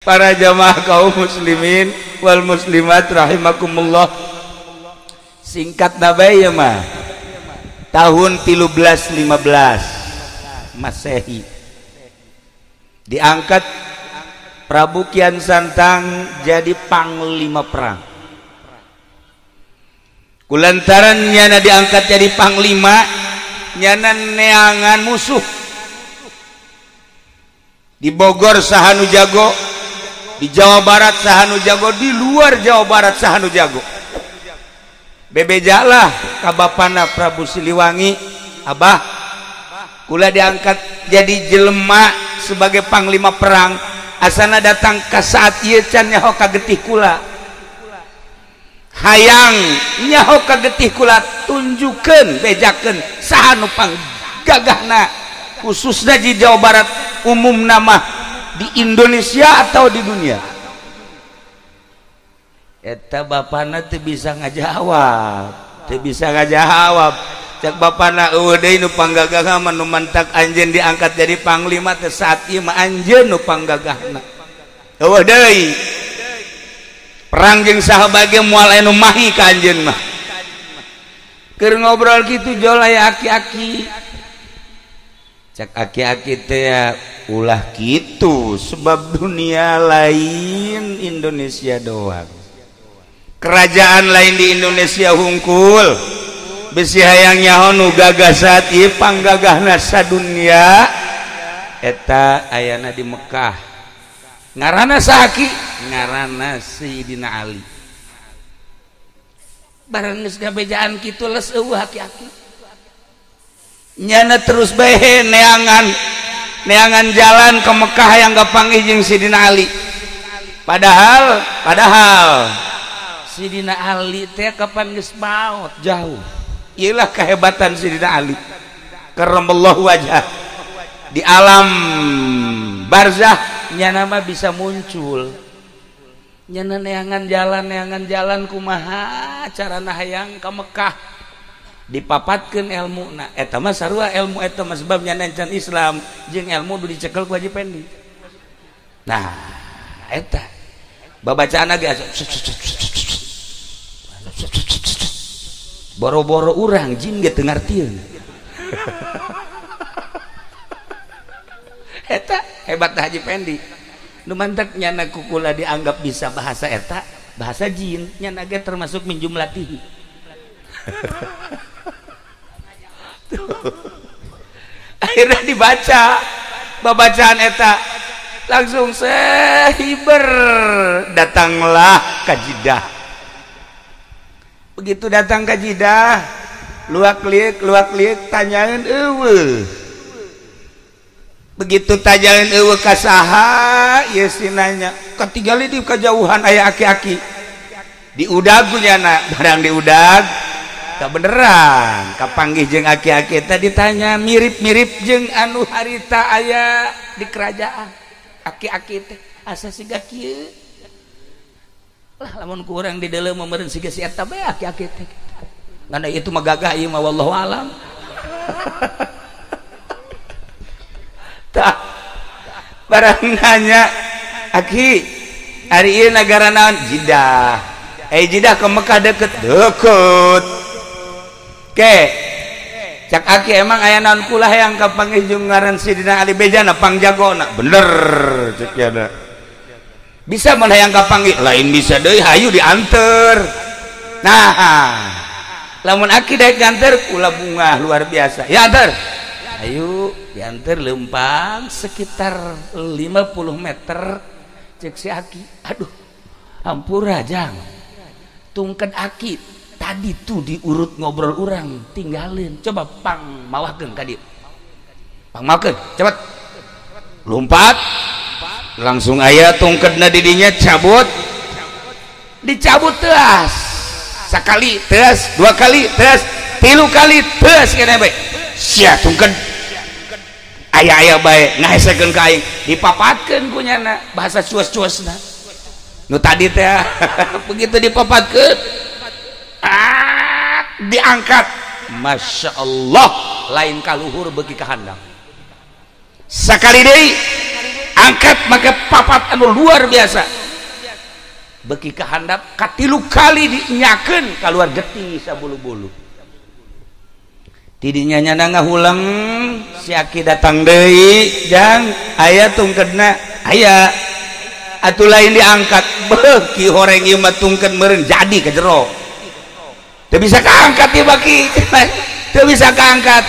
para jamaah kaum muslimin wal muslimat rahimakumullah. Singkat nabaya mah tahun 1315 Masehi diangkat Prabu Kian Santang jadi panglima perang. Kulantaran nyana diangkat jadi panglima, nyana neangan musuh di Bogor sahanu jago, di Jawa Barat sahanu jago, di luar Jawa Barat sahanu jago. Bebejalah kabapana Prabu Siliwangi, abah kula diangkat jadi jelema sebagai panglima perang. Asana datang ke saat ieu can nyaho kagetih kula, hayang nyaho kagetih kula tunjukkeun bejakeun saha nu panggagahna khususnya di Jawa Barat, umum nama di Indonesia atau di dunia. Eta bapana teu bisa ngajawab, teu bisa ngajawab. Cak bapana eueuh deui nu panggagahna mah nu mantak anjeun diangkat jadi panglima teh saat ieu mah anjeun nu panggagahna. Eueuh deui. Perang jeung saha bage moal anu mahi ka anjeun mah. Keur ngobrol kitu jol aya aki-aki. Cak aki-aki teh ulah kitu sebab dunia lain Indonesia doang. Kerajaan lain di Indonesia hungkul. Besi hayang nyaho nu gagah saat ieu panggagahna sadunya eta ayana di Mekah. Ngaranna saaki? Ngaranna Sayyidina Ali. Barang geus gabejaan kitu les eueuh aki-aki. Nyana terus bae neangan jalan ke Mekah yang gapanggih jeung Sayyidina Ali. Padahal Sayyidina Ali teh kapan geus maot jauh. Iyalah kehebatan Sayyidina Ali karramallahu wajhah. Di alam barzah nyana mah bisa muncul. Nyana neangan jalan kumaha carana hayang ka Mekah. Dipapatkeun ilmuna. Eta mah sarua ilmu eta mah sebab nyana can Islam jeung ilmu nu dicekel ku Haji Pendi. Nah, eta babacaan ge boro-boro urang jin ge teu ngartieun. Eta hebat Haji Pendi. Nu mantek nyana kukula dianggap bisa bahasa eta, bahasa jin, nyana ge termasuk min jumlatihi. Akhirnya dibaca babacaan eta langsung sehiber datanglah ka Jeddah. Begitu datang ke Jeddah, luak-liuk tanyain eueuh. Begitu tanyain eueuh ka saha, ieu sinanya katinggali di kajauhan aya aki-aki. Diudag nyana, barang diudag tak beneran kapanggih jeung aki-aki eta ditanya mirip-mirip jeung anu harita aya di kerajaan. Aki-aki teh asa siga kieu. Lah lamun ku urang di deuleu meureun siga si eta bae aki-aki teh. Ngana itu mah gagah ieu mah wallahu alam. Tah barang nanya aki ari ieu nagara naon? Jeddah. Jeddah ke Mekah deket. Oke. Cak aki emang aya naon kula hayang kapanggih jeung ngaran Sayyidina Ali bejana pangjagona. Bener cek yana. Bisa mun hayang kapanggih lain bisa deui hayu dianter. Nah, lamun aki daek dianter kula bunga luar biasa. Ya anter. Ayo dianter lempang sekitar 50 meter cek si aki. Aduh. Hampura jang. Tungked aki tadi tuh diurut ngobrol orang tinggalin. Coba pang mawahkeun ka dieu. Pang mawahkeun, cepet. Lompat. Langsung aya tungkedna di dinya cabut. Dicabut teas. Sakali teas, dua kali teas, 3 kali teas keneh bae. Sia tungked. Aya-aya bae ngahesekeun ka aing, dipapatkeun ku nyana bahasa cuas-cuasna. Nu tadi teh begitu dipapatkeun diangkat, Masya Allah lain kaluhur beuki ka handap. Sakali deui angkat maka papat anu luar biasa beki kahandap katilu kali dinyakeun keluar getih sabulu-bulu tidinya nyana ngahulang si aki datang deui jang aya tungkedna aya atuh lain diangkat beki horeng ieu mah tungkeun meureun jadi ka jero teu bisa kaangkat ieu baki teu bisa kaangkat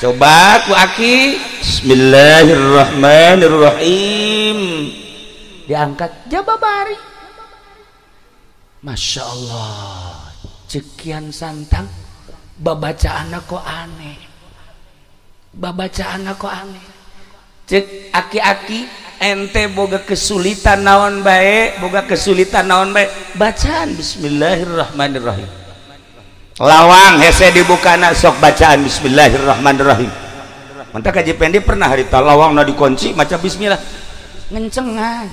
coba ku aki bismillahirrahmanirrahim diangkat jababari Masya Allah cekian santang babacaan kok aneh babacaan kok aneh cek aki-aki ente boga kesulitan naon bae boga kesulitan naon bae bacaan bismillahirrahmanirrahim lawang hese dibukana sok bacaan bismillahirrahmanirrahim mantap kaji pendi pernah harita lawang na dikunci maca bismillah ngencengan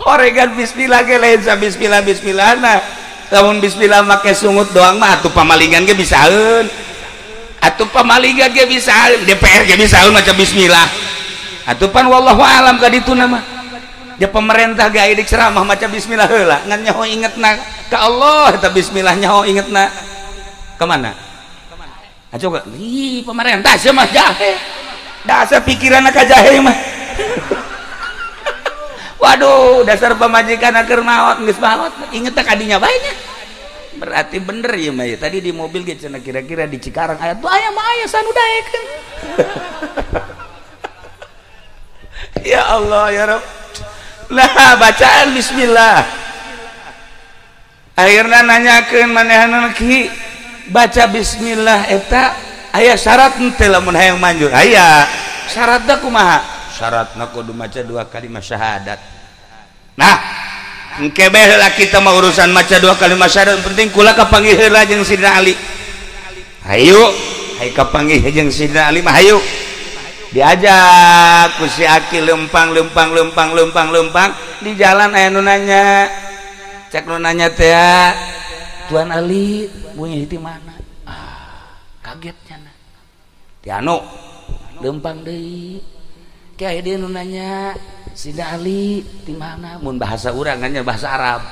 oregan bismillah ge lain sa bismillah nah lamun bismillah make sungut doang mah atuh pamalingan ge bisaeun atuh pamalingan ge bisaeun DPR ge bisaeun maca bismillah atuh pan wallahu alam ka ditu mah dia pemerintah ge aya di ceramah maca bismillah heula ngan nyaho ingetna ka Allah eta bismillah nyaho ingetna ka mana coba ih pemerintah sia mah jahe dasar pikiranna ka jahe mah waduh dasar pemajikan keur maot geus maot inget tak adinya banyak berarti bener ya mah ya tadi di mobil ge cenah kira-kira di Cikarang aya tuh aya mah aya sanu daekeun ya Allah ya Rabb nah bacaan bismillah akhirna nanyakeun manehanna ki baca bismillah eta aya syarat teu lamun hayang manjur aya syaratna kumaha syaratna kudu maca 2 kalimat syahadat nah engke bae heula kita mah urusan maca 2 kalimat syahadat penting kula kapanggih heula jeung Sidina Ali hayu hay kapanggih jeung Sidina Ali mah hayu diajak ku si aki lempang di jalan aya nu nanya cek nu nanya teh Tuan Ali bunyi di mana kaget cenah ti anu lempang deui kayak dia nanya Sidina Ali di mana mun bahasa urang nya bahasa Arab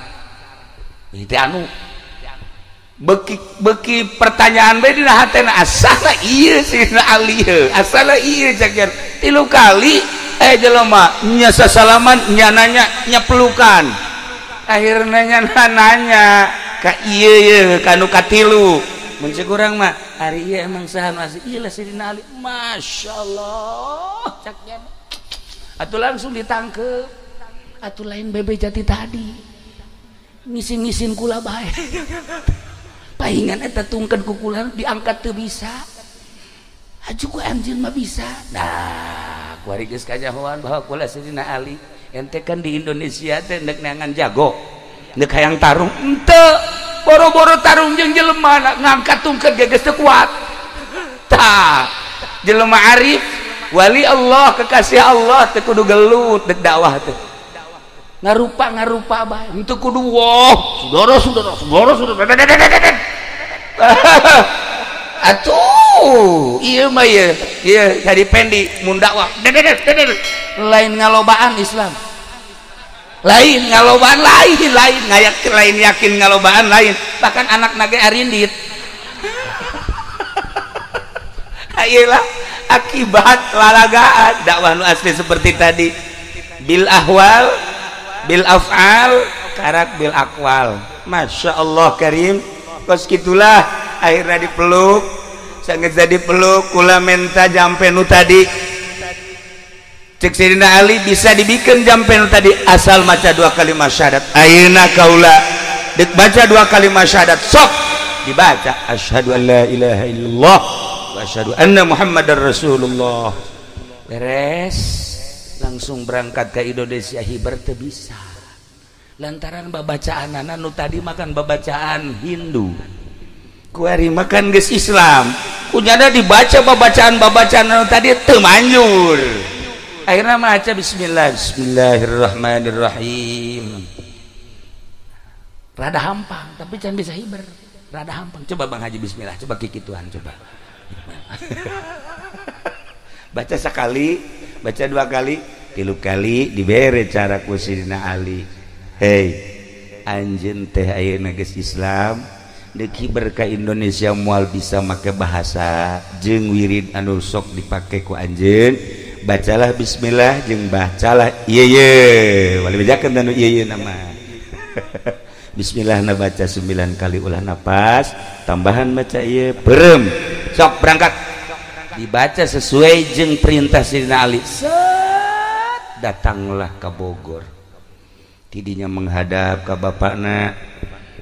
itu anu beki pertanyaan bae dina hatena asal ieu Sidina Ali asal ieu cakeun 3 kali jelema nya sasalaman nya nanya nya pelukan akhirna nya nanya ka ieu ye kanu katilu mun cek urang mah ari ieu emang saha nu asli ieu lah Sidina Ali masyaallah cakeun atuh langsung ditangkep atuh lain bebe jati tadi ngisin-ngisin kula bae paingan eta tungkeun ku kula diangkat teu bisa aju ku anjeun mah bisa nah kuari geus kajahoan bahwa kula Sidina Ali ente kan di Indonesia teh neuk neangan jago neuk hayang tarung henteu boro-boro tarung jeung jelema ngangkat tungkeun ge geus teu kuat tah jelema arif wali Allah kekasih Allah teu kudu gelut dek dakwah teh ngarupa bae henteu kudu wah saudara atuh ieu mah ieu jadi pendi mun dakwah lain ngalobaan Islam lain ngalobaan lain ngayak lain yakin ngalobaan lain bahkan anak nage arindit ayelah akibat lalagaan dakwah nu asli seperti tadi bil ahwal bil af'al karak bil akwal Masya Allah karim kos gitulah akhirnya dipeluk sangat jadi peluk kula menta jampe nu tadi cek Sidina Ali bisa dibikin jampe nu tadi asal maca 2 kalimat syahadat ayeuna kaula dek baca 2 kalimat syahadat sok dibaca asyhadu an la ilaha illallah wa asyhadu anna muhammadar rasulullah beres langsung berangkat ke Indonesia hibar teu bisa lantaran babacaan nu tadi makan babacaan Hindu kuari makan geus Islam kunyana dibaca babacaan anu tadi teu manjur akhirnya maca bismillahirrahmanirrahim rada hampang tapi can bisa hibar rada hampang coba Bang Haji bismillah coba kikituan coba baca sekali, baca 2 kali, 3 kali dibere cara ku Sidina Ali. Hei, anjeun teh ayeuna geus Islam, deki berkah Indonesia moal bisa make bahasa jeung wirid anu sok dipake ku anjeun. Bacalah bismillah jeung bacalah ieu ye. Wali bejakeun anu ieu ye nama. Bismillah na baca 9 kali ulah napas, tambahan baca ieu berem. Sok berangkat. Dibaca sesuai jeung perintah Sidina Ali. Set datanglah ke Bogor. Tidinya menghadap ke bapakna,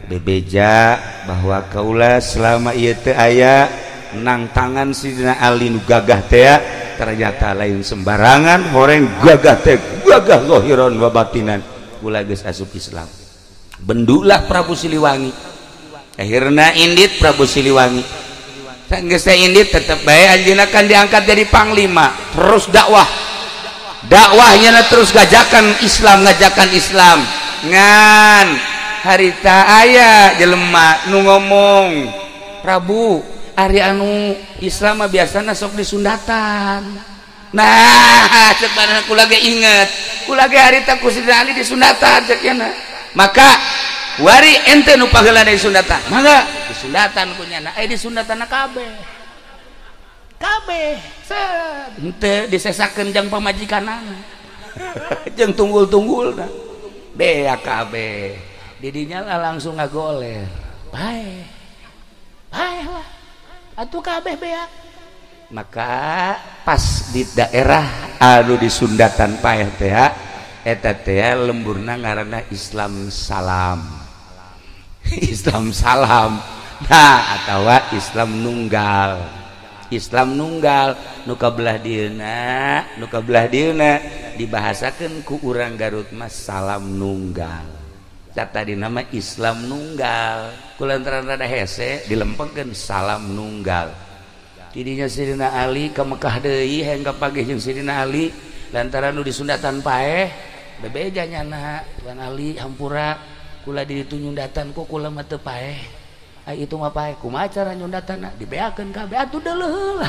bebeja bahwa kaula selama ieu teu aya nang tangan Sidina Ali nu gagah teh ternyata lain sembarangan, horeng gagah teh gagah zahiran wa batinan. Kula geus asup Islam. Bendulah Prabu Siliwangi. Akhirna indit Prabu Siliwangi. Geus teh indit tetep bae anjeunna kan diangkat jadi panglima, terus dakwah. Dakwahnya terus ngajakan Islam ngan harita aya jelema nu ngomong, Prabu ari anu Islam mah biasana sok disundatan. Nah cek barana kula ge inget, kula ge harita ku Sidina Ali disundatan cek yana. Maka wari ente nu paheula dari sundatan, mangga disundatan ku nyana, disundatanna kabeh ente disesakeun jeung pamajikanana jeung tunggul-tunggulna bea kabeh didinya lah langsung ngagoler bae lah atuh kabeh bea. Maka pas di daerah anu disundatan paeh teh eta teh lemburna ngaranna Islam Salam. Islam Salam, nah atawa Islam Nunggal nu kabelah dieuna dibahasakeun ku urang Garut mas Salam Nunggal. Tadi nama Islam Nunggal kulantaran rada hese dilempengkeun Salam Nunggal. Tidinya Sidina Ali ka Mekah deui hayang kapagih jeung Sidina Ali lantaran nu disundatan paeh bebeja nyana Tuan Ali hampura kula di ditu nyundatan kok kula mah teu paeh. Itu mah paeh kumaha cara nyundatanna dibeakeun kabeh atuh deuleuh.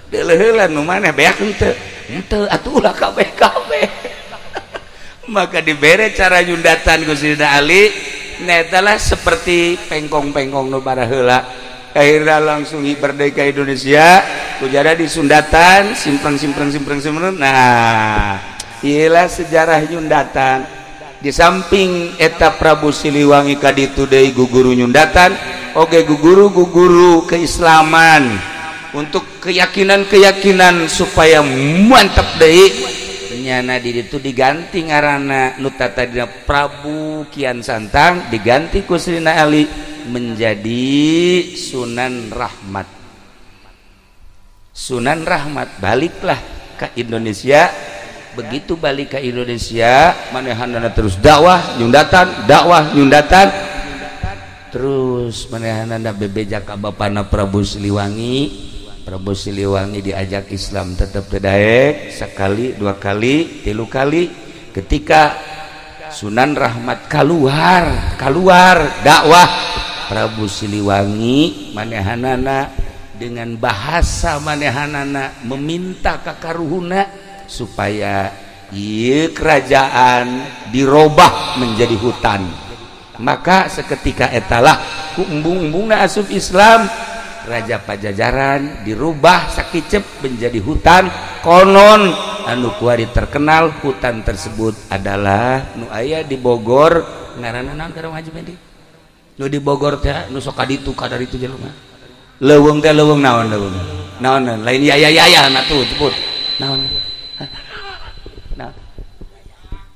Deuleuh nu maneh beakeun teu? Henteu atuh ulah kabeh. Maka dibere cara nyundatan ku Sidina Ali netalah seperti pengkong-pengkong nu baraheula. Akhirnya langsung merdeka Indonesia kujara di sundatan simpreng. Nah inilah sejarah nyundatan. Di samping eta Prabu Siliwangi kaditu deui guguru nyundatan oge guguru keislaman untuk keyakinan supaya mantap deui nyana di ditu diganti ngaranna nu tadina Prabu Kian Santang diganti ku Sidina Ali menjadi Sunan Rahmat. Baliklah ke Indonesia. Begitu balik ke Indonesia manehanana terus dakwah nyundatan terus manehanana bebeja ka bapana Prabu Siliwangi diajak Islam tetap tedaek sekali 2 kali 3 kali. Ketika Sunan Rahmat keluar dakwah Prabu Siliwangi manehanana dengan bahasa manehanana meminta ka karuhuna supaya ieu kerajaan dirobah menjadi hutan. Maka seketika etalah ku embung-embungna asup Islam Raja Pajajaran dirubah sakicep menjadi hutan. Konon anu kuari terkenal hutan tersebut adalah nu aya di Bogor ngaranna naon ka Haji Medi nu di Bogor teh nu sok kaditu kadaritu jelema leuweung teh leuweung naon lain ya na tuh sebut naon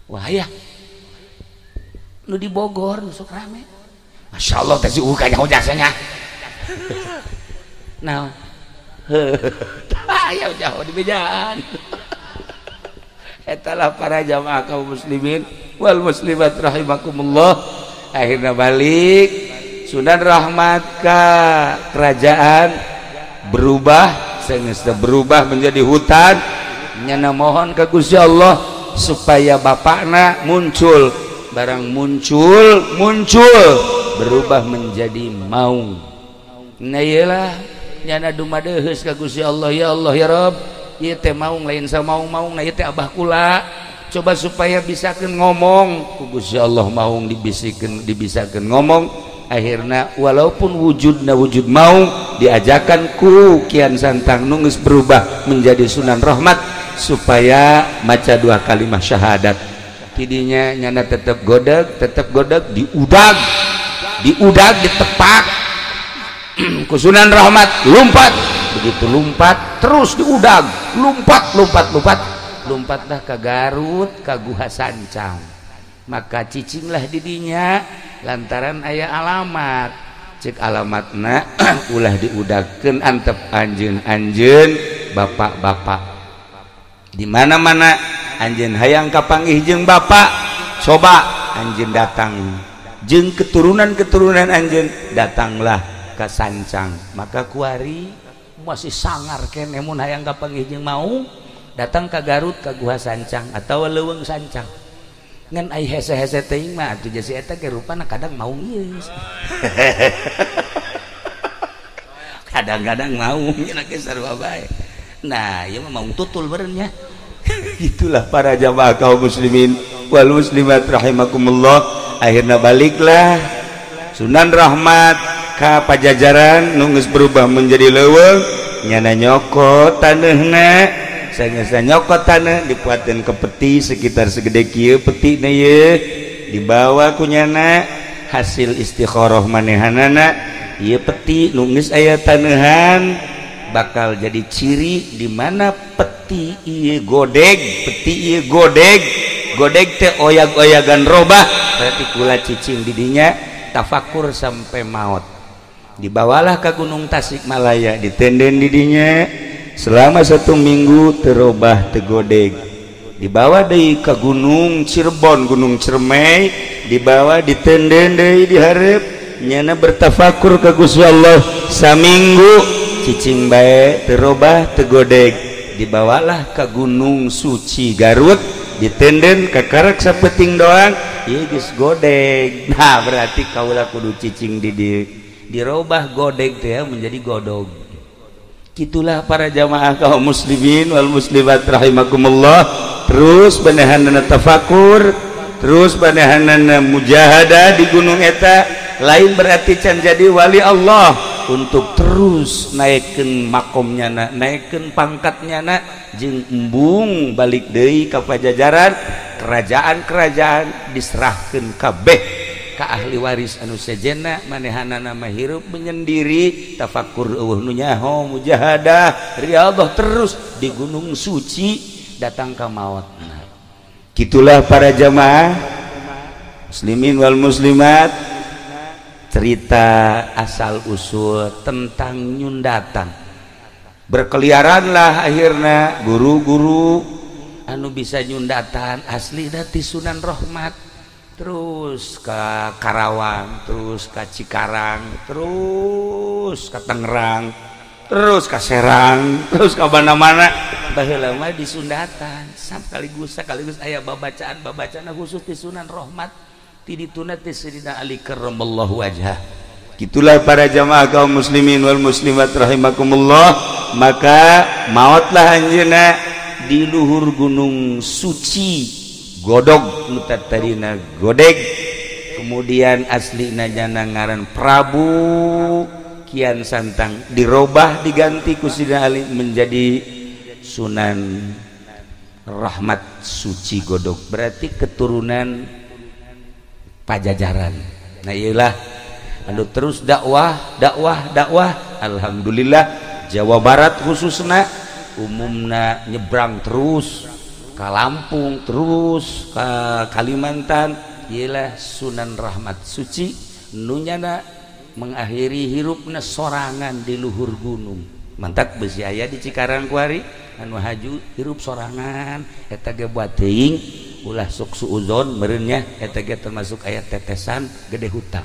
wah ya nu di Bogor nu sok rame Masya Allah teh si ukanya jasanya naon aya jauh di bejaan etalah para jamaah kaum muslimin wal muslimat rahimakumullah. Akhirnya balik Sunan Rahmat ka kerajaan berubah menjadi hutan. Nyana mohon ka Gusti Allah supaya bapakna muncul, barang muncul berubah menjadi maung. Nah iyalah nyana dumadeheus ka Gusti Allah, ya Allah ya Rabb, ieu teh maung lain samaung-maung na ieu teh abah kula, coba supaya bisakeun ngomong ku Gusti Allah, maung dibisakeun ngomong. Akhirna walaupun wujudna wujud maung diajakan ku Kian Santang nu geus berubah menjadi Sunan Rahmat supaya maca 2 kalimat syahadat. Tidinya nyana tetep godeg diudag ditepak ku Sunan Rahmat, lumpat, begitu lumpat terus diudag, lompatlah ke Garut, ka Guha Sancang, maka cicinglah didinya lantaran aya alamat, cek alamatna ulah diudagkeun antep anjeun bapak-bapak di mana-mana, anjeun hayang kapanggih jeung bapak, coba anjeun datang jeung keturunan anjeun datanglah ke Sancang, maka kuari masih sangar keneh mun hayang kapanggih jeung mau datang ke Garut ka Guha Sancang atau Leuweung Sancang. Ngan ai hese-hese teuing mah atuh jasi eta ge rupana kadang maung ieu. Kadang-kadang maung nya ge sarua bae. Nah, ieu mah maung tutul beureun nya. Itulah para jamaah kaum muslimin wal muslimat rahimakumullah. Akhirna baliklah Sunan Rahmat ka Pajajaran nu geus berubah menjadi leuweung, nyana nyokot taneuna. Sanggeusna nyokot tanah dipuatkeun ke peti sekitar segede kieu peti na ye, dibawa ku nyana hasil istikharah manehanana, ieu peti nu geus aya taneuhan bakal jadi ciri di mana peti ieu godeg, godeg teh oyag-oyagan robah, berarti kula cicing didinya tafakur sampai maut. Dibawalah ke Gunung Tasikmalaya, ditenden didinya selama 1 minggu terobah tegodeg, dibawa deui ke Gunung Cirebon, Gunung Ciremai, dibawa ditenden deui dihareup, nyana bertafakur ka Gusti Allah saminggu, cicing bae terobah tegodeg, dibawalah ke Gunung Suci Garut, ditenden kakarek sapeting doang, ieu geus godeg. Nah berarti kaula kudu cicing di dieu, dirobah godeg teh menjadi godog. Itulah para jamaah kaum muslimin wal muslimat rahimakumullah. Terus banehanana tafakur, terus banehanana mujahadah di gunung eta, lain berarti can jadi wali Allah untuk terus naikkeun makomnyana, naikkeun pangkatnyana jeung embung balik deui ka Pajajaran, kerajaan-kerajaan diserahkeun kabeh ka ahli waris anu sejenna, manehanana mah hirup menyendiri, tafakur eueuh nu nyaho, mujahadah, riyadhah terus di gunung suci datang ka maut. Nah, kitulah para jamaah muslimin wal muslimat, cerita asal usul tentang nyundatan. Berkeliaranlah akhirnya guru-guru anu bisa nyundatan asli dari Sunan Rahmat, terus ke Karawang, terus ke Cikarang, terus ke Tangerang, terus ke Serang, terus ke mana-mana. Baheula mah di Sundatan sekaligus aya babacaan khusus di Sunan Rahmat ti dituna ti Sayyidina Ali karramallahu wajhah. Gitulah para jamaah kaum muslimin wal muslimat rahimakumullah. Maka mautlah anjeunna di luhur gunung suci godog nu tatarina godeg, kemudian aslina jana ngaran Prabu Kian Santang, dirobah diganti ku Sayyidina Ali menjadi Sunan Rahmat Suci Godog, berarti keturunan Pajajaran. Nah iyalah anu terus dakwah. Alhamdulillah Jawa Barat khususna umumna nyebrang terus ke Lampung, terus ke Kalimantan, ialah Sunan Rahmat Suci nunyana mengakhiri hirupna sorangan di luhur gunung. Mantap besi aya di Cikarang kuari anu haju hirup sorangan eta ge buat teuing ulah sok suuzon meureun nya, eta ge termasuk aya tetesan gede hutang.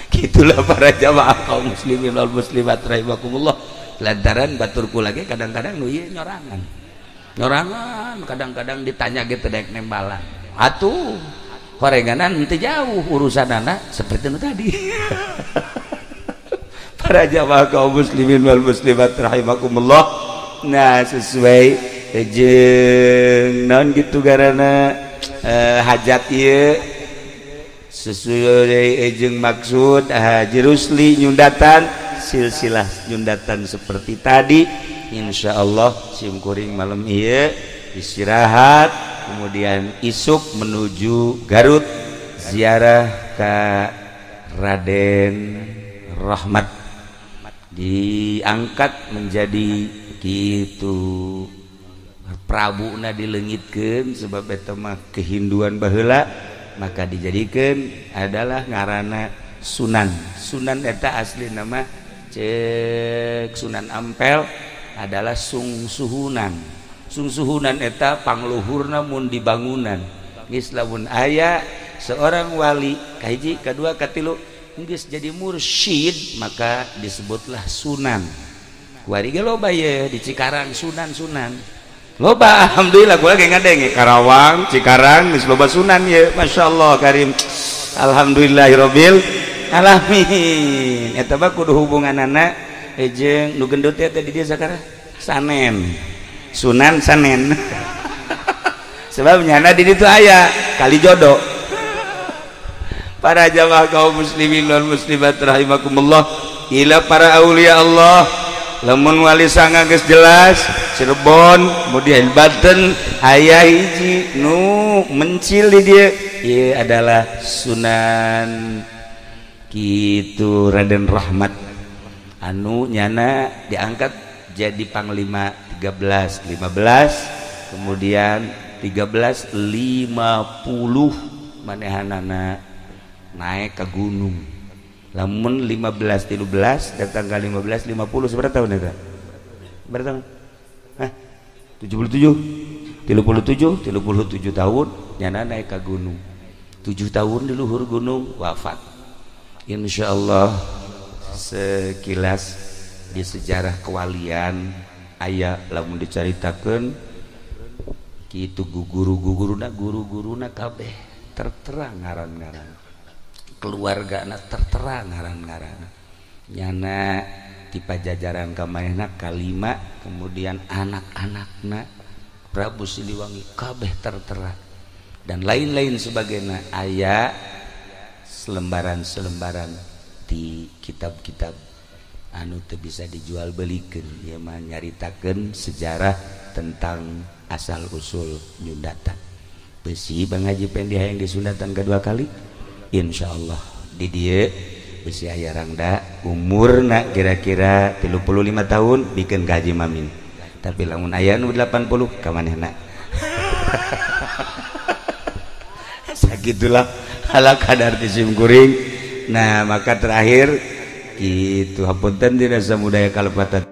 Gitulah para jamaah kaum muslimin wal muslimat rahimakumullah. Lantaran baturku lagi kadang-kadang nu ieu nyorangan kadang-kadang ditanya gitu daek nembalan atuh horenganan teu jauh urusanana seperti itu tadi. para jamaah kaum muslimin wal muslimat rahimakumullah. Nah sesuai jeung naon gitu garana hajat ieu sesuai jeung maksud Haji Rusli nyundatan silsilah nyundatan seperti tadi. Insyaallah simkuring malam ieu istirahat kemudian isuk menuju Garut ziarah ke Raden Rahmat diangkat menjadi gitu Prabuna dilengitkeun sebab eta mah kehinduan baheula maka dijadikan adalah ngarana Sunan. Sunan eta asli nama cek Sunan Ampel adalah sungsuhunan. Sungsuhunan eta pangluhurna mun di bangunan. Geus lamun aya seorang wali kahiji kadua katilu geus jadi mursyid maka disebutlah Sunan. Kuari ge loba ye di Cikarang Sunan-sunan. Loba alhamdulillah gua lagi ngadenge Karawang, Cikarang geus loba Sunan ye. Masyaallah karim. Alhamdulillahirabbil alamin. Eta mah kudu hubunganana jeung nu gendut teh di dieu sakara Sanen. Sunan Sanen. Sebab nyana di ditu aya kali jodoh. Para jamaah kaum muslimin wal muslimat rahimakumullah, ila para aulia Allah lamun wali sanga geus jelas Cirebon kemudian Banten aya hiji nu mencil di dieu ieu adalah Sunan kitu Raden Rahmat anu nyana diangkat jadi panglima 13 kemudian 1350 manehanana naik ke gunung lamun 15-13 datang ke 15-50 seberapa tahun eta? Berapa tahun? 77 tahun nyana naik ke gunung 7 tahun di luhur gunung wafat. Insyaallah sekilas di sejarah kewalian aya lamun dicaritakeun kitu guru-guruna kabeh terterang ngaran-ngaran keluargana terterang ngaran-ngaran nyana di pajajaran kamanehna kalima kemudian anak-anakna Prabu Siliwangi kabeh terterang dan lain-lain sebagainya aya selembaran-selembaran di kitab-kitab anu teu bisa dijual belikeun ieu mah nyaritakeun sejarah tentang asal usul nyundatan. Besi Bang Haji Pendi hayang disundatan kedua kali insyaallah di dieu besi aya rangda umurna kira-kira 35 tahun bikin ka Haji Mamin tapi lamun aya nu 80 ka manehna sagitulah ala kadar tisim kuring. Nah maka terakhir itu hapunten dina samudaya kalepatan